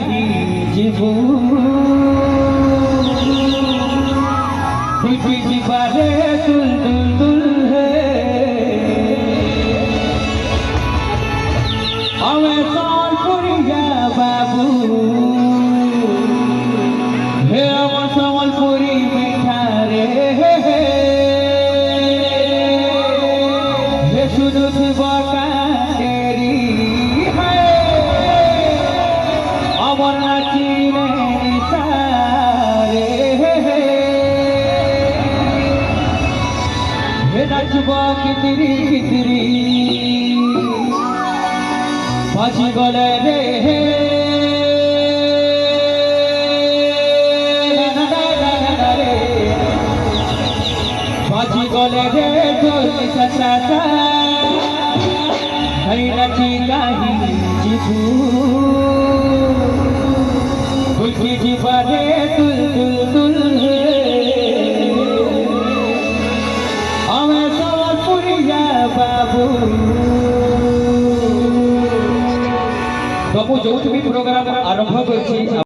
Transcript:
কাহি জীবু ফুলকি জীবারে তুল তুল তুল হে আমি সাল পুরিয়া বাবু হে আমার সম্বলপুরি মিঠা রে হে শুধু শিবকারি আমার নাচি রে সারে হে নাচব কিতিরি কিতিরি বাজি গলে রে বাজি গলে রে ঢোল চাচা হই নাচি গাহি জিবু ফুলকি জীবারে তুল তুল তুল হে আমি সম্বলপুরিয়া বাবু তবু যৌতুকি প্রোগ্রাম আরম্ভ করছি।